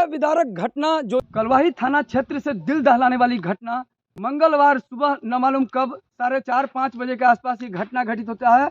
हृदय विदारक घटना, जो कलवाही थाना क्षेत्र से दिल दहलाने वाली घटना, मंगलवार सुबह न मालूम कब 4:30-5 बजे के आसपास ये घटना घटित होता है।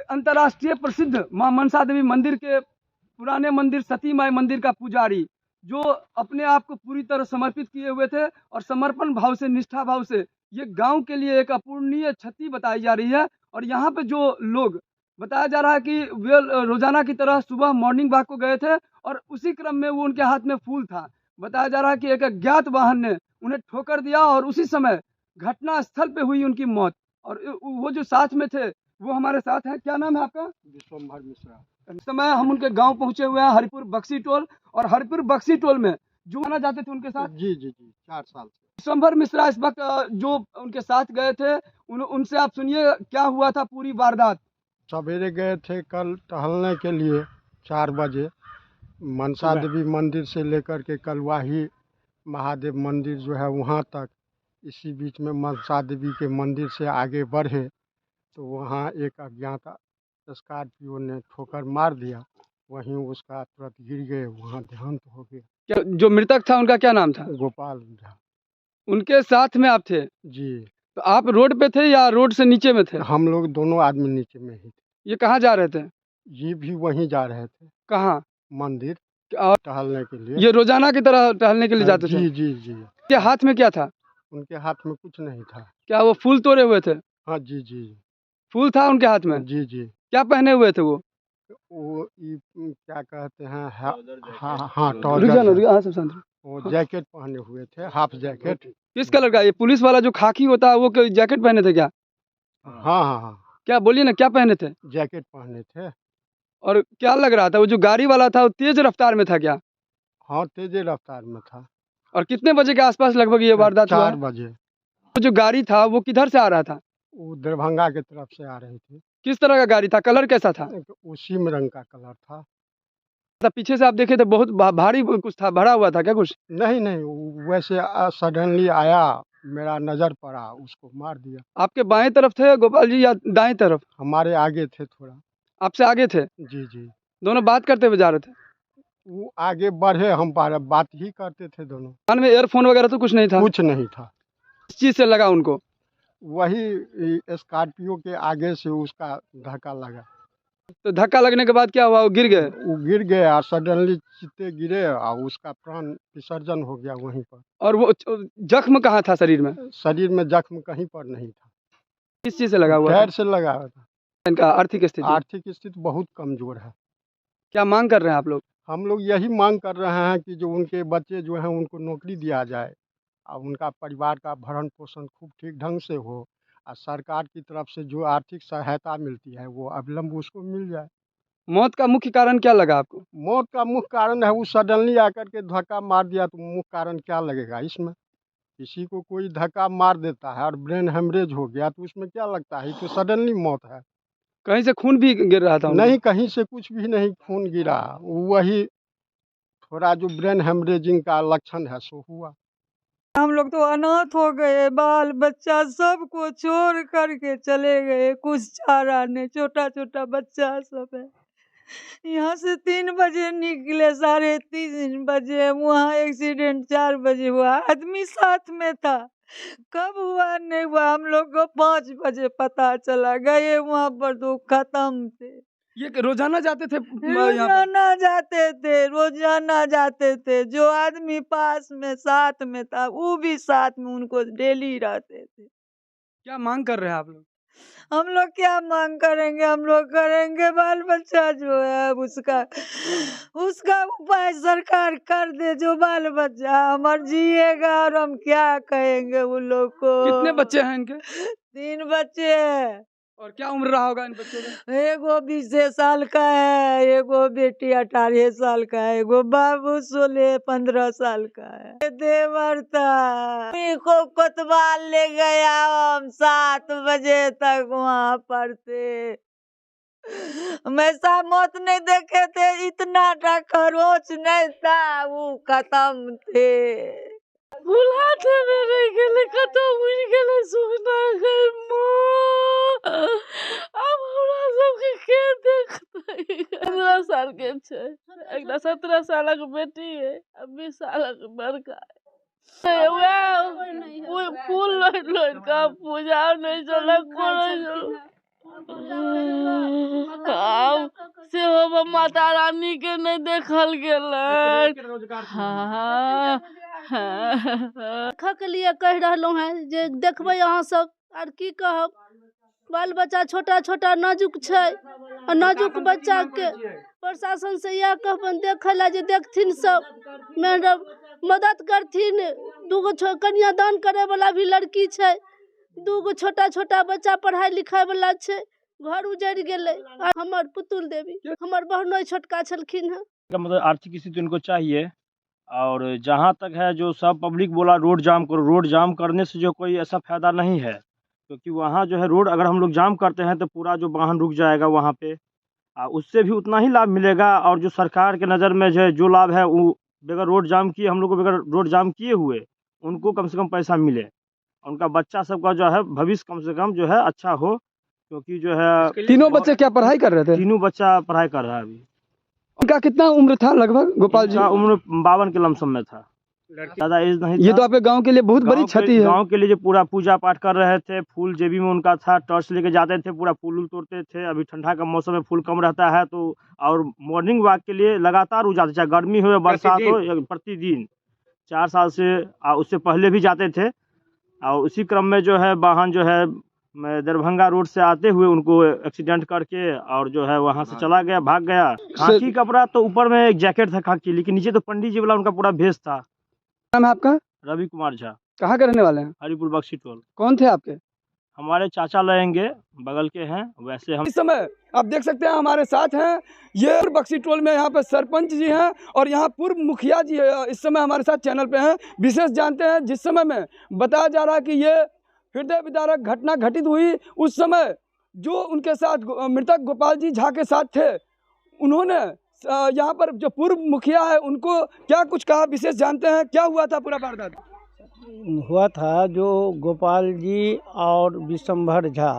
अंतर्राष्ट्रीय प्रसिद्ध मां मनसा देवी मंदिर के पुराने मंदिर सती माई मंदिर का पुजारी, जो अपने आप को पूरी तरह समर्पित किए हुए थे और समर्पण भाव से, निष्ठा भाव से ये गांव के लिए एक अपूर्णीय क्षति बताई जा रही है। और यहाँ पे जो लोग, बताया जा रहा है कि वे रोजाना की तरह सुबह मॉर्निंग वॉक को गए थे और उसी क्रम में वो उनके हाथ में फूल था। बताया जा रहा है कि एक अज्ञात वाहन ने उन्हें ठोकर दिया और उसी समय घटना स्थल पे हुई उनकी मौत। और वो जो साथ में थे वो हमारे साथ हैं। क्या नाम है आपका? विश्वम्भर मिश्रा। इस समय हम उनके गांव पहुंचे हुए हैं, हरिपुर बक्सी टोल। और हरिपुर बक्सी टोल में जो आना जाते थे उनके साथ, जी जी जी 4 साल से। विश्वम्भर मिश्रा इस वक्त जो उनके साथ गए थे, उनसे आप सुनिए क्या हुआ था पूरी वारदात। सवेरे गए थे कल टहलने के लिए 4 बजे, मनसा देवी मंदिर से लेकर के कलवाही महादेव मंदिर जो है वहाँ तक। इसी बीच में मनसा देवी के मंदिर से आगे बढ़े तो वहाँ एक अज्ञात स्कॉर्पियो ने ठोकर मार दिया। वहीं उसका तुरंत गिर गए, वहाँ देहांत हो गया। क्या जो मृतक था उनका क्या नाम था? गोपाल झा। उनके साथ में आप थे? जी। तो आप रोड पे थे या रोड से नीचे में थे? हम लोग दोनों आदमी नीचे में ही थे। ये कहाँ जा रहे थे? ये भी वहीं जा रहे थे। कहाँ? मंदिर और टहलने के लिए। ये रोजाना की तरह टहलने के लिए जाते थे? जी जी जी। के हाथ में क्या था? उनके हाथ में कुछ नहीं था। क्या वो फूल तोड़े हुए थे? हाँ जी जी। फूल था उनके हाथ में? जी जी। क्या पहने हुए थे वो? वो क्या कहते हैं, हाँ हाँ रुक ट्राउजर जाना, है। हाँ सब शांत रहो। वो जैकेट पहने हुए थे, हाफ जैकेट। किस कलर का? ये पुलिस वाला जो खाकी होता है वो जैकेट पहने थे क्या? हाँ हाँ हाँ। क्या बोलिए ना, क्या पहने थे? जैकेट पहने थे। और क्या लग रहा था, वो जो गाड़ी वाला था वो तेज रफ्तार में था क्या? हाँ तेज रफ्तार में था। और कितने बजे के आसपास लगभग ये वारदात हुआ? 4 बजे। वो जो गाड़ी था वो किधर से आ रहा था? वो दरभंगा की तरफ से आ रही थी। किस तरह का गाड़ी था? कलर कैसा था? उसी में रंग का कलर था। पीछे से आप देखे थे बहुत भारी कुछ था, भरा हुआ था क्या कुछ? नहीं नहीं, वैसे सडनली आया, मेरा नजर पड़ा, उसको मार दिया। आपके बाएं तरफ थे गोपाल जी या दाएं तरफ? हमारे आगे थे थोड़ा। आपसे आगे थे? जी जी। दोनों बात करते हुए जा रहे थे? वो आगे बढ़े, हम बात ही करते थे दोनों। कान में एयरफोन वगैरह तो कुछ नहीं था? कुछ नहीं था। किस चीज से लगा उनको? वही स्कॉर्पियो के आगे से उसका धक्का लगा। तो धक्का लगने के बाद क्या हुआ, वो गिर गए? वो गिर गया, सडनली चित्ते गिरे और उसका प्राण विसर्जन हो गया वहीं पर। और वो जख्म कहाँ था शरीर में? शरीर में जख्म कहीं पर नहीं था। किस चीज से लगा हुआ पैर से लगा था। इनका आर्थिक स्थिति? आर्थिक स्थिति बहुत कमजोर है। क्या मांग कर रहे हैं आप लोग? हम लोग यही मांग कर रहे हैं कि जो उनके बच्चे जो हैं उनको नौकरी दिया जाए और उनका परिवार का भरण पोषण खूब ठीक ढंग से हो और सरकार की तरफ से जो आर्थिक सहायता मिलती है वो अविलंब उसको मिल जाए। मौत का मुख्य कारण क्या लगा आपको? मौत का मुख्य कारण है वो सडनली आकर के धक्का मार दिया, तो मुख्य कारण क्या लगेगा इसमें? किसी को कोई धक्का मार देता है और ब्रेन हेमरेज हो गया तो उसमें क्या लगता है, तो सडनली मौत है। कहीं से खून भी गिर रहा था? नहीं, कहीं से कुछ भी नहीं खून गिरा, वही थोड़ा जो ब्रेन हेमरेजिंग का लक्षण है सो हुआ। हम लोग तो अनाथ हो गए, बाल बच्चा सबको छोड़ करके चले गए, कुछ चारा नहीं, छोटा छोटा बच्चा सब है। यहाँ से 3 बजे निकले, 3:30 बजे वहाँ एक्सीडेंट 4 बजे हुआ। आदमी साथ में था, कब हुआ नहीं हुआ हम लोग को 5 बजे पता चला। गए वहाँ पर तो खत्म थे। ये रोजाना जाते थे यहाँ पर? रोजाना जाते थे, रोजाना जाते थे। जो आदमी पास में साथ में था वो भी साथ में उनको डेली रहते थे। क्या मांग कर रहे हैं आप लोग? हम लोग क्या मांग करेंगे? हम लोग करेंगे बाल बच्चा जो है उसका उसका उपाय सरकार कर दे, जो बाल बच्चा हमार जिएगा। और हम क्या कहेंगे उन लोग को? कितने बच्चे हैं इनके? 3 बच्चे हैं। और क्या उम्र रहा होगा इन बच्चों का? एगो 20 साल का है, एगो बेटी 18 साल का है, एगो बाबू 16-15 साल का है। देवर था को कोतवाल ले गया, हम 7 बजे तक वहाँ पर थे। हमेशा मौत नहीं देखे थे, इतना खरोच नहीं था, वो खत्म थे। बुलाते मेरे गेले कतो उड़ गेले सुना गए मां अब हमरा सबके के देखतै 15 साल के छै एकटा 17 सालक बेटी है अब 20 सालक बड़का है फूल लोड का पूजा नहीं चलक करे आब सेहो माता रानी के नहीं देखल गेलै के लिए कह रहलहुँ हैं जे देखबै अहाँ सब आर की कहब बाल बच्चा छोटा छोटा नाजुक छै आ नाजुक बच्चा के प्रशासन से यह कहबन देखै ला जे देखथिन सब मैडम मदद करथिन। दूगो कन्यादान करे वाला भी लड़की छै, दूगो छोटा छोटा बच्चा पढ़ाई लिखाई वाला छै, घर उजड़ गेले। हमर पुतुल देवी हमर बहनोई छोटका छलखिन है। मतलब आर्थिक स्थिति उनको चाहिए। और जहाँ तक है जो सब पब्लिक बोला रोड जाम करो, रोड जाम करने से जो कोई ऐसा फ़ायदा नहीं है, क्योंकि वहाँ जो है रोड अगर हम लोग जाम करते हैं तो पूरा जो वाहन रुक जाएगा वहाँ पे, उससे भी उतना ही लाभ मिलेगा। और जो सरकार के नज़र में जो लाभ है वो बगैर रोड जाम किए, हम लोग को बगैर रोड जाम किए हुए उनको कम से कम पैसा मिले, उनका बच्चा सबका जो है भविष्य कम से कम जो है अच्छा हो। क्योंकि जो है तीनों बच्चे क्या पढ़ाई कर रहे थे? तीनों बच्चा पढ़ाई कर रहा है अभी। उनका कितना उम्र था लगभग गोपाल जी? उम्र 52 के लमसम में था, ज़्यादा एज नहीं था। ये तो आपके गांव के लिए बहुत बड़ी क्षति है। गांव के लिए जो पूरा पूजा पाठ कर रहे थे, फूल जेबी में उनका था, टॉर्च लेके जाते थे, पूरा फूल तोड़ते थे। अभी ठंडा का मौसम में फूल कम रहता है तो, और मॉर्निंग वॉक के लिए लगातार वो जाते, चाहे गर्मी हो या बरसात हो, प्रतिदिन 4 साल से उससे पहले भी जाते थे। और उसी क्रम में जो है वाहन जो है दरभंगा रोड से आते हुए उनको एक्सीडेंट करके और जो है वहां से चला गया, भाग गया। खाकी कपड़ा तो ऊपर में एक जैकेट था खाकी, लेकिन नीचे तो पंडित जी वाला उनका पूरा भेष था। नाम है आपका? रवि कुमार झा। कहाँ के रहने वाले हैं? हरिपुर बक्सी टोल। कौन थे आपके? हमारे चाचा लगेंगे, बगल के हैं। वैसे हम इस समय आप देख सकते हैं हमारे साथ हैं, ये बक्सी टोल में यहाँ पे सरपंच जी हैं और यहाँ पूर्व मुखिया जी है, इस समय हमारे साथ चैनल पे हैं। विशेष जानते हैं जिस समय में बताया जा रहा है कि ये हृदय विदारक घटना घटित हुई, उस समय जो उनके साथ मृतक गोपाल जी झा के साथ थे, उन्होंने यहाँ पर जो पूर्व मुखिया है उनको क्या कुछ कहा, विशेष जानते हैं क्या हुआ था पूरा वारदात? हुआ था जो गोपाल जी और विशंभर झा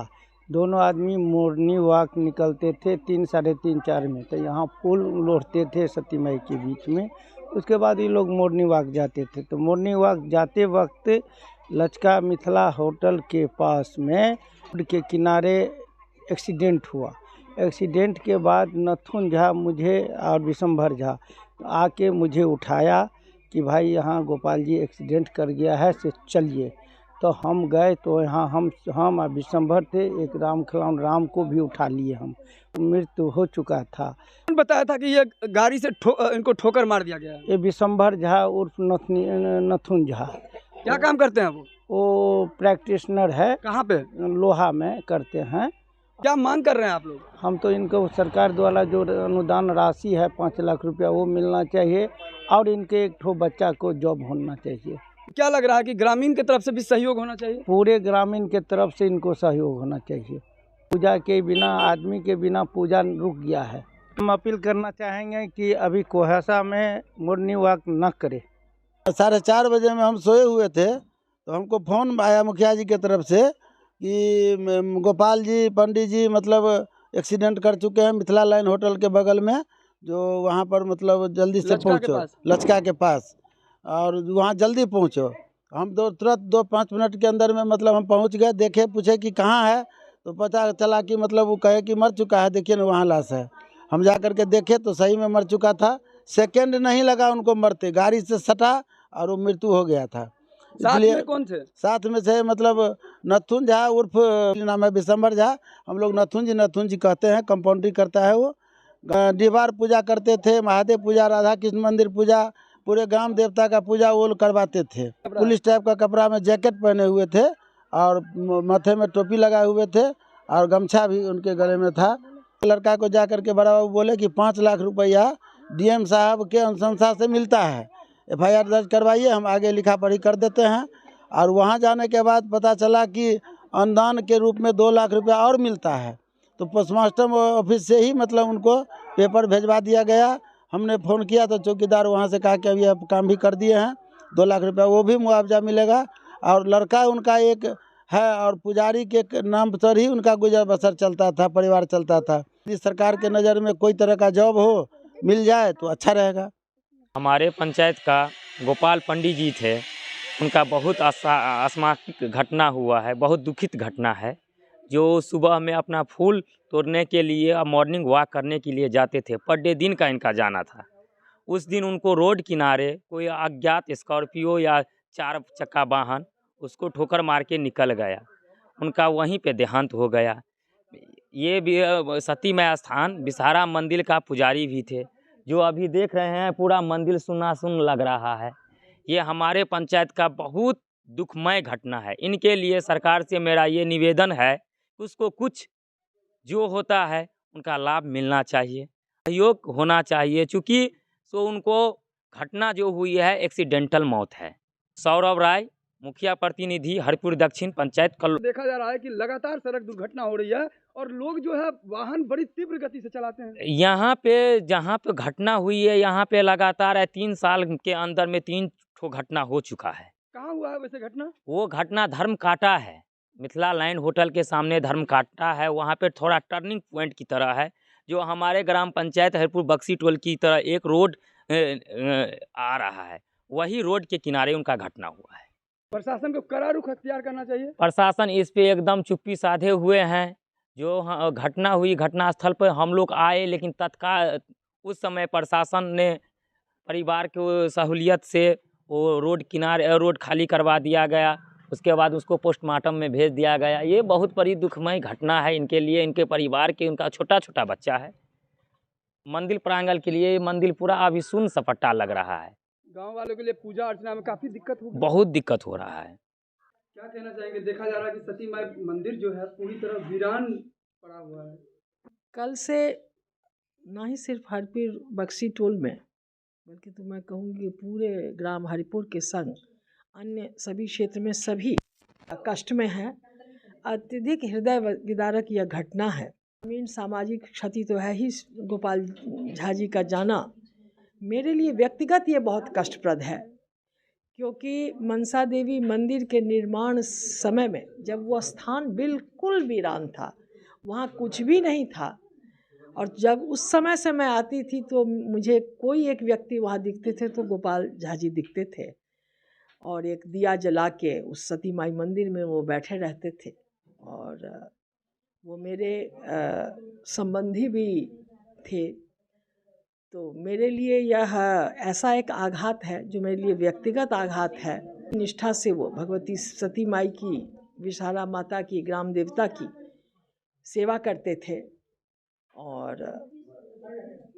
दोनों आदमी मॉर्निंग वॉक निकलते थे 3, साढ़े 3, 4 में, तो यहाँ पुल लौटते थे सती माई के बीच में। उसके बाद ये लोग मॉर्निंग वॉक जाते थे, तो मॉर्निंग वॉक जाते वक्त लचका मिथिला होटल के पास में रोड के किनारे एक्सीडेंट हुआ। एक्सीडेंट के बाद नथुन झा मुझे और विशंभर झा आके मुझे उठाया कि भाई यहाँ गोपाल जी एक्सीडेंट कर गया है, से चलिए। तो हम गए तो यहाँ हम और विशंभर थे, एक राम खिलावन राम को भी उठा लिए हम। मृत्यु हो चुका था। बताया था कि ये गाड़ी से इनको ठोकर मार दिया गया है। ये विशंभर झा उर्फ नथुन झा। क्या काम करते हैं वो प्रैक्टिशनर है। कहाँ पे? लोहा में करते हैं। क्या मांग कर रहे हैं आप लोग? हम तो इनको सरकार द्वारा जो अनुदान राशि है 5 लाख रुपया वो मिलना चाहिए और इनके एक ठो बच्चा को जॉब होना चाहिए। क्या लग रहा है कि ग्रामीण की तरफ से भी सहयोग होना चाहिए? पूरे ग्रामीण के तरफ से इनको सहयोग होना चाहिए। पूजा के बिना, आदमी के बिना पूजा रुक गया है। हम अपील करना चाहेंगे कि अभी कोहसा में मॉर्निंग वॉक न करे। 4:30 बजे में हम सोए हुए थे तो हमको फ़ोन आया मुखिया जी की तरफ से कि गोपाल जी पंडित जी मतलब एक्सीडेंट कर चुके हैं मिथिला लाइन होटल के बगल में, जो वहाँ पर मतलब जल्दी से पहुँचो, लचका के पास, और वहाँ जल्दी पहुँचो। हम तुरंत 2-5 मिनट के अंदर में मतलब हम पहुँच गए, देखे पूछे कि कहाँ है, तो पता चला कि मतलब वो कहे कि मर चुका है, देखिए ना वहाँ लाश है। हम जा कर के देखे तो सही में मर चुका था। सेकेंड नहीं लगा उनको मरते, गाड़ी से सटा और वो मृत्यु हो गया था। साथ में कौन थे? साथ में से मतलब नथुन झा उर्फ नाम है विशंभर झा, हम लोग नथुन जी कहते हैं, कंपाउंडरी करता है वो। दीवार पूजा करते थे, महादेव पूजा, राधा कृष्ण मंदिर पूजा, पूरे ग्राम देवता का पूजा वो करवाते थे। पुलिस टाइप का कपड़ा में जैकेट पहने हुए थे और माथे में टोपी लगाए हुए थे और गमछा भी उनके गले में था। लड़का को जा कर के बड़ा बाबू बोले कि 5 लाख रुपया डीएम साहब के अनुशंसा से मिलता है, FIR दर्ज करवाइए, हम आगे लिखा पढ़ी कर देते हैं। और वहाँ जाने के बाद पता चला कि अनुदान के रूप में 2 लाख रुपया और मिलता है। तो पोस्टमास्टर ऑफिस से ही मतलब उनको पेपर भेजवा दिया गया। हमने फ़ोन किया तो चौकीदार वहाँ से कहा कि अभी आप काम भी कर दिए हैं 2 लाख रुपया वो भी मुआवजा मिलेगा। और लड़का उनका एक है और पुजारी के नाम पर ही उनका गुजर बसर चलता था, परिवार चलता था। यदि सरकार के नज़र में कोई तरह का जॉब हो मिल जाए तो अच्छा रहेगा। हमारे पंचायत का गोपाल पंडित जी थे, उनका बहुत असमानित घटना हुआ है, बहुत दुखित घटना है। जो सुबह में अपना फूल तोड़ने के लिए और मॉर्निंग वॉक करने के लिए जाते थे, पर डे दिन का इनका जाना था। उस दिन उनको रोड किनारे कोई अज्ञात स्कॉर्पियो या 4 चक्का वाहन उसको ठोकर मार के निकल गया, उनका वहीं पे देहांत हो गया। ये भी सती माई स्थान विषहारा मंदिर का पुजारी भी थे, जो अभी देख रहे हैं पूरा मंदिर सुना सुन लग रहा है। ये हमारे पंचायत का बहुत दुखमय घटना है। इनके लिए सरकार से मेरा ये निवेदन है कि उसको कुछ जो होता है उनका लाभ मिलना चाहिए, सहयोग होना चाहिए, चूँकि तो उनको घटना जो हुई है एक्सीडेंटल मौत है। सौरभ राय, मुखिया प्रतिनिधि हरिपुर दक्षिण पंचायत कल। देखा जा रहा है कि लगातार सड़क दुर्घटना हो रही है और लोग जो है वाहन बड़ी तीव्र गति से चलाते हैं। यहाँ पे जहाँ पे घटना हुई है, यहाँ पे लगातार 3 साल के अंदर में 3 ठो घटना हो चुका है। कहाँ हुआ है वैसे घटना? वो घटना धर्म काटा है, मिथिला लाइन होटल के सामने धर्म काटा है। वहाँ पे थोड़ा टर्निंग पॉइंट की तरह है, जो हमारे ग्राम पंचायत हरिपुर बक्सी टोल की तरह एक रोड आ रहा है, वही रोड के किनारे उनका घटना हुआ है। प्रशासन को कड़ा रुख अख्तियार करना चाहिए। प्रशासन इस पे एकदम चुप्पी साधे हुए हैं। जो घटना हुई, घटनास्थल पर हम लोग आए, लेकिन तत्काल उस समय प्रशासन ने परिवार की सहूलियत से वो रोड किनारे रोड खाली करवा दिया गया। उसके बाद उसको पोस्टमार्टम में भेज दिया गया। ये बहुत बड़ी दुखमय घटना है इनके लिए, इनके परिवार के। उनका छोटा छोटा बच्चा है। मंदिर प्रांगण के लिए मंदिर पूरा अभी सुन्न सपाटा लग रहा है। गांव वालों के लिए पूजा अर्चना में काफी दिक्कत होगी। बहुत दिक्कत हो रहा है। क्या कहना चाहेंगे? देखा जा रहा है कि सती माई मंदिर जो है पूरी तरह वीरान पड़ा हुआ है। कल से ना ही सिर्फ हरिपुर बक्सी टोल में, बल्कि तो मैं कहूँगी पूरे ग्राम हरिपुर के संग अन्य सभी क्षेत्र में सभी कष्ट में है। अत्यधिक हृदय विदारक यह घटना है। ग्रामीण सामाजिक क्षति तो है ही। गोपाल झा जी का जाना मेरे लिए व्यक्तिगत ये बहुत कष्टप्रद है, क्योंकि मनसा देवी मंदिर के निर्माण समय में जब वो स्थान बिल्कुल वीरान था, वहाँ कुछ भी नहीं था, और जब उस समय से मैं आती थी तो मुझे कोई एक व्यक्ति वहाँ दिखते थे तो गोपाल झा जी दिखते थे, और एक दिया जला के उस सती माई मंदिर में वो बैठे रहते थे। और वो मेरे संबंधी भी थे। तो मेरे लिए यह ऐसा एक आघात है जो मेरे लिए व्यक्तिगत आघात है। निष्ठा से वो भगवती सती माई की, विषहारा माता की, ग्राम देवता की सेवा करते थे, और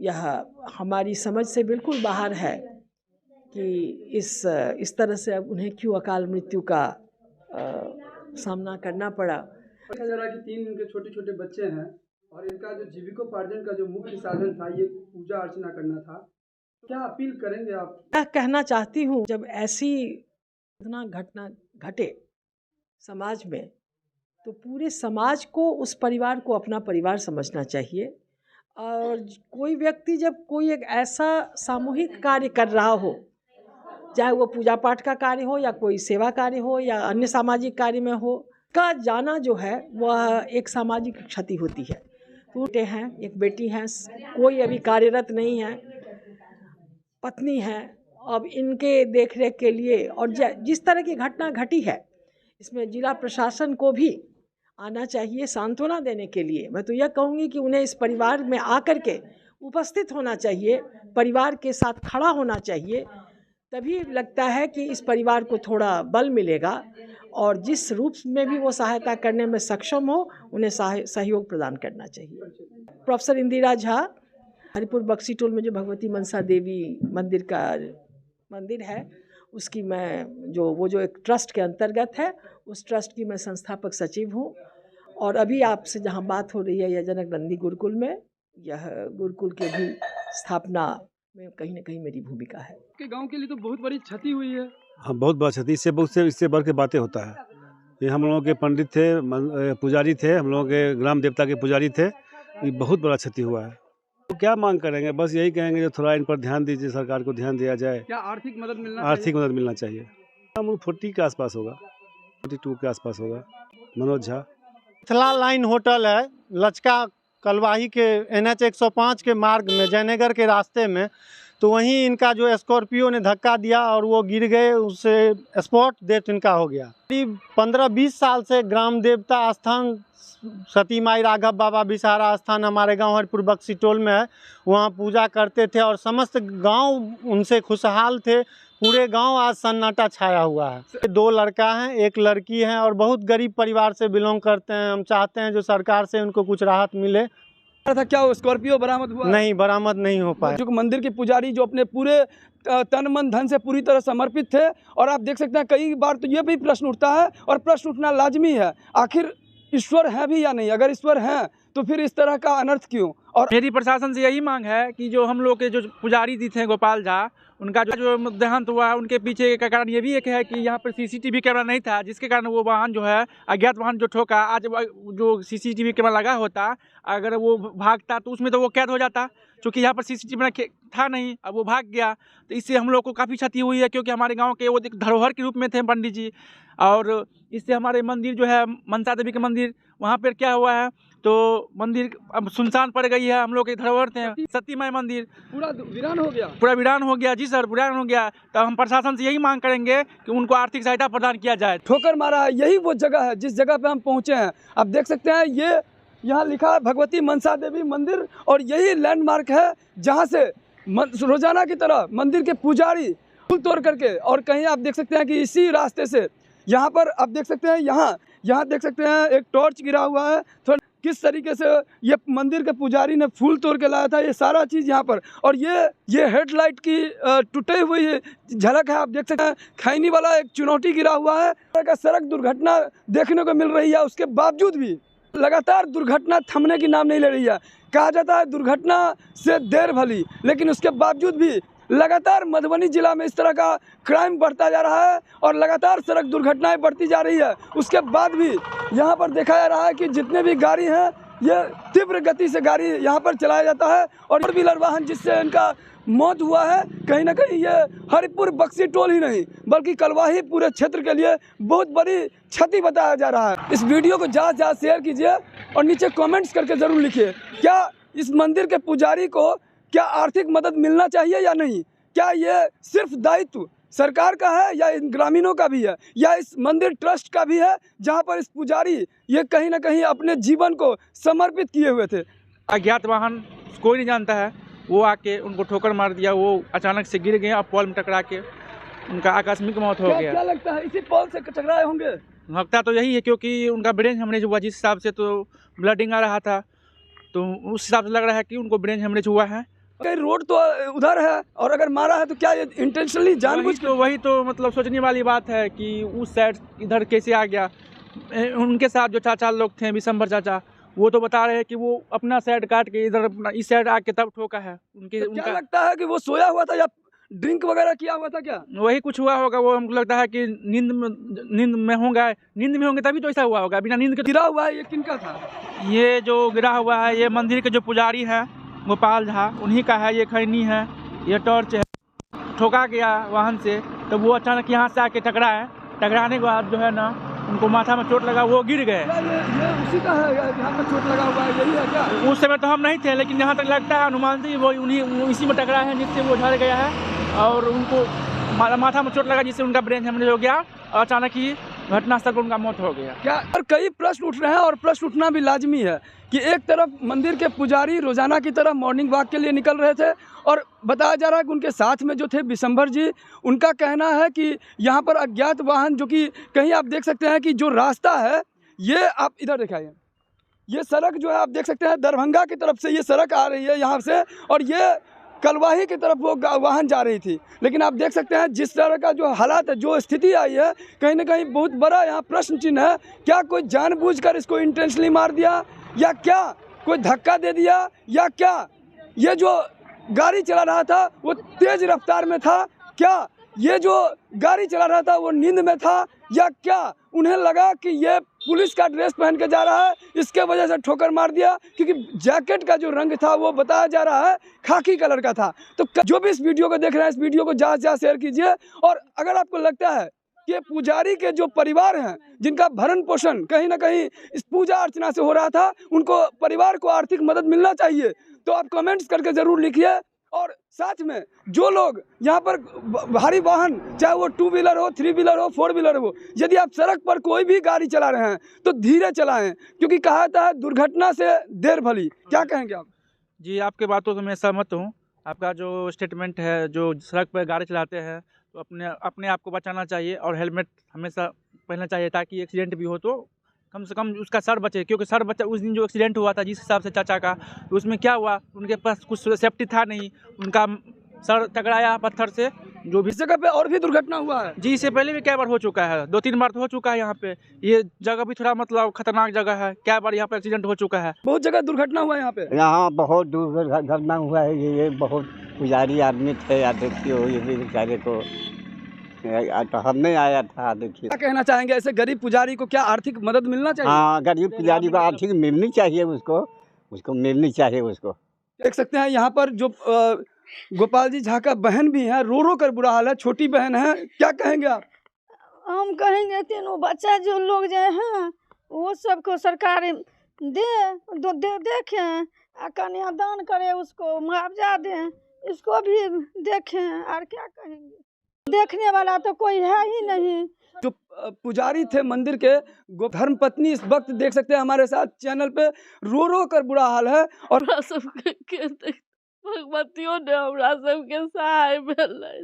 यह हमारी समझ से बिल्कुल बाहर है कि इस तरह से अब उन्हें क्यों अकाल मृत्यु का सामना करना पड़ा। देखा जा रहा है कि 3 इनके छोटे छोटे बच्चे हैं और इनका जो जीविकोपार्जन का जो मुख्य साधन था ये पूजा अर्चना करना था। क्या अपील करेंगे आप? मैं कहना चाहती हूँ, जब ऐसी घटना घटे समाज में तो पूरे समाज को, उस परिवार को अपना परिवार समझना चाहिए। और कोई व्यक्ति जब कोई एक ऐसा सामूहिक कार्य कर रहा हो, चाहे वो पूजा पाठ का कार्य हो या कोई सेवा कार्य हो या अन्य सामाजिक कार्य में हो, का जाना जो है वह एक सामाजिक क्षति होती है। टूटे हैं, एक बेटी हैं, कोई अभी कार्यरत नहीं है, पत्नी है। अब इनके देखरेख के लिए और जिस तरह की घटना घटी है, इसमें जिला प्रशासन को भी आना चाहिए सांत्वना देने के लिए। मैं तो यह कहूँगी कि उन्हें इस परिवार में आकर के उपस्थित होना चाहिए, परिवार के साथ खड़ा होना चाहिए। तभी लगता है कि इस परिवार को थोड़ा बल मिलेगा, और जिस रूप में भी वो सहायता करने में सक्षम हो, उन्हें सहयोग प्रदान करना चाहिए। प्रोफेसर इंदिरा झा, हरिपुर बक्सी टोल में जो भगवती मनसा देवी मंदिर है, उसकी मैं जो एक ट्रस्ट के अंतर्गत है, उस ट्रस्ट की मैं संस्थापक सचिव हूँ। और अभी आपसे जहाँ बात हो रही है, यह जनक नंदी गुरुकुल में, यह गुरुकुल के भी स्थापना में कहीं न कहीं मेरी भूमिका है। के गांव के लिए तो बहुत बड़ी क्षति हुई है। हाँ, बहुत बड़ा क्षति। इससे बढ़ के बातें होता है। ये हम लोगों के पंडित थे, पुजारी थे, हम लोगों के ग्राम देवता के पुजारी थे। ये बहुत बड़ा क्षति हुआ है। तो क्या मांग करेंगे? बस यही कहेंगे जो थोड़ा इन पर ध्यान दीजिए, सरकार को ध्यान दिया जाए। क्या आर्थिक मदद मिलना आर्थिक मदद मिलना चाहिए। 40 के आसपास होगा, 42 के आसपास होगा। मनोज झा। मिथिला लाइन होटल है लचका कलवाही के NH 105 के मार्ग में, जयनगर के रास्ते में। तो वहीं इनका जो स्कॉर्पियो ने धक्का दिया और वो गिर गए, उससे स्पॉट डेथ इनका हो गया। करीब 15-20 साल से ग्राम देवता स्थान सती माई राघव बाबा विषहारा स्थान हमारे गांव हरिपुर बक्सी टोल में है, वहाँ पूजा करते थे और समस्त गांव उनसे खुशहाल थे। पूरे गांव आज सन्नाटा छाया हुआ है। 2 लड़का हैं, 1 लड़की है और बहुत गरीब परिवार से बिलोंग करते हैं। हम चाहते हैं जो सरकार से उनको कुछ राहत मिले। था क्या स्कॉर्पियो बरामद हुआ? नहीं, बरामद नहीं हो पाया। जो मंदिर के पुजारी जो अपने पूरे तन मन धन से पूरी तरह समर्पित थे, और आप देख सकते हैं कई बार तो ये भी प्रश्न उठता है और प्रश्न उठना लाजमी है, आखिर ईश्वर है भी या नहीं? अगर ईश्वर है तो फिर इस तरह का अनर्थ क्यों? और मेरी प्रशासन से यही मांग है कि जो हम लोग के जो पुजारी जी थे गोपाल झा, उनका जो देहांत हुआ है, उनके पीछे का कारण ये भी एक है कि यहाँ पर CCTV कैमरा नहीं था, जिसके कारण वो वाहन जो है अज्ञात वाहन जो ठोका, आज जो CCTV कैमरा लगा होता, अगर वो भागता तो उसमें तो वो कैद हो जाता। क्योंकि यहाँ पर CCTV था नहीं, अब वो भाग गया, तो इससे हम लोग को काफ़ी क्षति हुई है। क्योंकि हमारे गांव के वो एक धरोहर के रूप में थे पंडित जी, और इससे हमारे मंदिर जो है मनसा देवी के मंदिर, वहाँ पर क्या हुआ है तो मंदिर अब सुनसान पड़ गई है। हम लोग के धरोहर थे सती माई मंदिर, पूरा वीरान हो गया। पूरा वीरान हो गया जी सर, वीरान हो गया। तो हम प्रशासन से यही मांग करेंगे कि उनको आर्थिक सहायता प्रदान किया जाए। ठोकर मारा है, यही वो जगह है जिस जगह पे हम पहुँचे हैं। आप देख सकते हैं ये यहाँ लिखा है भगवती मनसा देवी मंदिर, और यही लैंडमार्क है जहाँ से रोजाना की तरह मंदिर के पुजारी फूल तोड़ करके, और कहीं आप देख सकते हैं कि इसी रास्ते से यहाँ पर आप देख सकते हैं, यहाँ देख सकते हैं एक टॉर्च गिरा हुआ है। तो किस तरीके से ये मंदिर के पुजारी ने फूल तोड़ के लाया था, ये सारा चीज़ यहाँ पर। और ये हेडलाइट की टूटे हुई झलक है। आप देख सकते हैं खैनी वाला एक चुनौती गिरा हुआ है। का सड़क दुर्घटना देखने को मिल रही है, उसके बावजूद भी लगातार दुर्घटना थमने की नाम नहीं ले रही है। कहा जाता है दुर्घटना से देर भली, लेकिन उसके बावजूद भी लगातार मधुबनी जिला में इस तरह का क्राइम बढ़ता जा रहा है और लगातार सड़क दुर्घटनाएं बढ़ती जा रही है। उसके बाद भी यहाँ पर देखा जा रहा है कि जितने भी गाड़ी हैं, ये तीव्र गति से गाड़ी यहाँ पर चलाया जाता है, और 4 व्हीलर वाहन जिससे इनका मौत हुआ है, कहीं ना कहीं ये हरिपुर बक्सी टोल ही नहीं बल्कि कलवाही पूरे क्षेत्र के लिए बहुत बड़ी क्षति बताया जा रहा है। इस वीडियो को ज़्यादा शेयर कीजिए और नीचे कमेंट्स करके ज़रूर लिखिए, क्या इस मंदिर के पुजारी को क्या आर्थिक मदद मिलना चाहिए या नहीं? क्या ये सिर्फ दायित्व सरकार का है या इन ग्रामीणों का भी है, या इस मंदिर ट्रस्ट का भी है, जहाँ पर इस पुजारी ये कहीं ना कहीं अपने जीवन को समर्पित किए हुए थे? अज्ञात वाहन कोई नहीं जानता है, वो आके उनको ठोकर मार दिया, वो अचानक से गिर गए और पोल में टकरा के उनका आकस्मिक मौत हो गया। क्या लगता है इसी पोल से टकराए होंगे? लगता तो यही है, क्योंकि उनका ब्रेन हेमरेज हुआ, जिस हिसाब से तो ब्लडिंग आ रहा था, तो उस हिसाब से लग रहा है कि उनको ब्रेन हेमरेज हुआ है। कहीं रोड तो उधर है, और अगर मारा है तो क्या ये इंटेंशनली जानबूझ के? वही तो मतलब सोचने वाली बात है कि उस साइड इधर कैसे आ गया। उनके साथ जो चाचा लोग थे विशंभर चाचा, वो तो बता रहे हैं कि वो अपना साइड काट के इधर अपना इस साइड आके तब ठोका है। तो क्या लगता है कि वो सोया हुआ था या ड्रिंक वगैरह किया हुआ था? क्या वही कुछ हुआ होगा। वो हमको लगता है कि नींद में होंगे तभी तो ऐसा हुआ होगा, बिना नींद के। गिरा हुआ है ये किनका था? ये जो गिरा हुआ है ये मंदिर के जो पुजारी है गोपाल झा, उन्हीं का है। ये खैनी है, ये टॉर्च है। ठोका गया वाहन से, तो वो अचानक यहाँ से आके टकराए। टकराने के बाद जो है ना उनको माथा में चोट लगा, वो गिर गए। ये उसी का है यहाँ पर चोट लगा हुआ है, यही है क्या? उस समय तो हम नहीं थे, लेकिन यहाँ तक लगता है अनुमान से वो इसी में टकरा है, जिससे वो झड़ गया है और उनको माथा में चोट लगा, जिससे उनका ब्रेन हेमरेज हो गया और अचानक ही घटनास्थल पर उनका मौत हो गया। क्या और कई प्रश्न उठ रहे हैं, और प्रश्न उठना भी लाजमी है कि एक तरफ मंदिर के पुजारी रोजाना की तरह मॉर्निंग वॉक के लिए निकल रहे थे, और बताया जा रहा है कि उनके साथ में जो थे विशंभर जी, उनका कहना है कि यहाँ पर अज्ञात वाहन, जो कि कहीं आप देख सकते हैं कि जो रास्ता है, ये आप इधर दिखाइए, ये सड़क जो है आप देख सकते हैं दरभंगा की तरफ से ये सड़क आ रही है यहाँ से, और ये कलवाही की तरफ वो वाहन जा रही थी। लेकिन आप देख सकते हैं जिस तरह का जो हालात है, जो स्थिति आई है, कहीं ना कहीं बहुत बड़ा यहाँ प्रश्न चिन्ह है। क्या कोई जानबूझकर इसको इंटेंशनली मार दिया, या क्या कोई धक्का दे दिया, या क्या ये जो गाड़ी चला रहा था वो तेज रफ्तार में था? क्या ये जो गाड़ी चला रहा था वो नींद में था या क्या उन्हें लगा कि ये पुलिस का ड्रेस पहन के जा रहा है, इसके वजह से ठोकर मार दिया, क्योंकि जैकेट का जो रंग था वो बताया जा रहा है खाकी कलर का था। तो जो भी इस वीडियो को देख रहे हैं, इस वीडियो को ज़्यादा से ज़्यादा शेयर कीजिए। और अगर आपको लगता है कि पुजारी के जो परिवार हैं, जिनका भरण पोषण कहीं ना कहीं इस पूजा अर्चना से हो रहा था, उनको परिवार को आर्थिक मदद मिलना चाहिए, तो आप कमेंट्स करके ज़रूर लिखिए। और साथ में जो लोग यहाँ पर भारी वाहन, चाहे वो 2 व्हीलर हो, 3 व्हीलर हो, 4 व्हीलर हो, यदि आप सड़क पर कोई भी गाड़ी चला रहे हैं तो धीरे चलाएं, क्योंकि कहा जाता है दुर्घटना से देर भली। क्या कहेंगे आप? जी, आपके बातों से मैं सहमत हूँ। आपका जो स्टेटमेंट है, जो सड़क पर गाड़ी चलाते हैं तो अपने आप को बचाना चाहिए और हेलमेट हमेशा पहनना चाहिए, ताकि एक्सीडेंट भी हो तो कम से कम उसका सर बचे। क्योंकि सर बचा, उस दिन जो एक्सीडेंट हुआ था जिस हिसाब से चाचा का, तो उसमें क्या हुआ, उनके पास कुछ सेफ्टी था नहीं, उनका सर टकराया पत्थर से। जो भी इस जगह पे और भी दुर्घटना हुआ है जी, इससे पहले भी कई बार हो चुका है, 2-3 बार तो हो चुका है। यहाँ पे ये जगह भी थोड़ा मतलब खतरनाक जगह है, कई बार यहाँ पे एक्सीडेंट हो चुका है, बहुत जगह दुर्घटना हुआ है यहाँ पे। यहाँ बहुत दुर्घटना हुआ है। ये बहुत पुजारी आदमी थे, या देखिए ये भी बेचारे को तो हम नहीं आया था। देखिए क्या कहना चाहेंगे, ऐसे गरीब पुजारी को क्या आर्थिक मदद मिलना चाहिए? हाँ, गरीब पुजारी को आर्थिक मिलनी चाहिए, उसको मिलनी चाहिए उसको। देख सकते हैं यहाँ पर जो गोपाल जी झा का बहन भी है, रो रो कर बुरा हाल है, छोटी बहन है। क्या कहेंगे आप? हम कहेंगे तीनों बच्चा जो लोग जो हैं वो सबको सरकार देखें, कन्यादान करे, उसको मुआवजा दें, इसको भी देखें। और क्या कहेंगे, देखने वाला तो कोई है ही नहीं। जो पुजारी थे मंदिर के, धर्म पत्नी इस वक्त देख सकते हैं हमारे साथ चैनल पे रो रो कर बुरा हाल है। और भगवतियों ने हमरा सबके सहाय भेलै।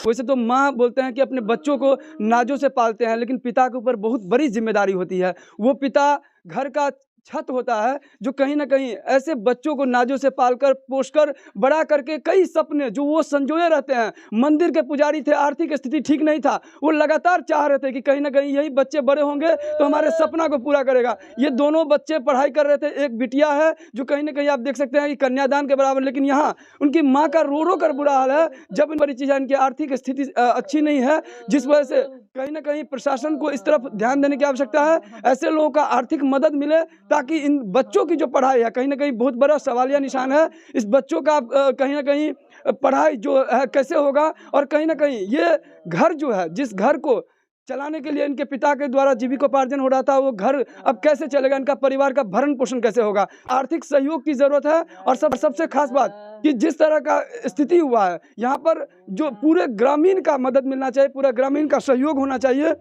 वैसे तो माँ बोलते हैं कि अपने बच्चों को नाजों से पालते हैं, लेकिन पिता के ऊपर बहुत बड़ी जिम्मेदारी होती है। वो पिता घर का छत होता है, जो कहीं ना कहीं ऐसे बच्चों को नाजों से पालकर पोषकर बड़ा करके कई सपने जो वो संजोए रहते हैं। मंदिर के पुजारी थे, आर्थिक स्थिति ठीक नहीं था, वो लगातार चाह रहे थे कि कहीं ना कहीं यही बच्चे बड़े होंगे तो हमारे सपना को पूरा करेगा। ये दोनों बच्चे पढ़ाई कर रहे थे, एक बिटिया है जो कहीं ना कहीं आप देख सकते हैं कि कन्यादान के बराबर, लेकिन यहाँ उनकी माँ का रो रो कर बुरा हाल है। जब इन बड़ी चीज़ें, इनकी आर्थिक स्थिति अच्छी नहीं है, जिस वजह से कहीं ना कहीं प्रशासन को इस तरफ ध्यान देने की आवश्यकता है, ऐसे लोगों का आर्थिक मदद मिले, ताकि इन बच्चों की जो पढ़ाई है, कहीं ना कहीं बहुत बड़ा सवालिया निशान है। इस बच्चों का कहीं ना कहीं पढ़ाई जो है कैसे होगा, और कहीं ना कहीं ये घर जो है, जिस घर को चलाने के लिए इनके पिता के द्वारा जीविकोपार्जन हो रहा था, वो घर अब कैसे चलेगा, इनका परिवार का भरण पोषण कैसे होगा। आर्थिक सहयोग की जरूरत है। और सबसे खास बात कि जिस तरह का स्थिति हुआ है यहाँ पर, जो पूरे ग्रामीण का मदद मिलना चाहिए, पूरा ग्रामीण का सहयोग होना चाहिए।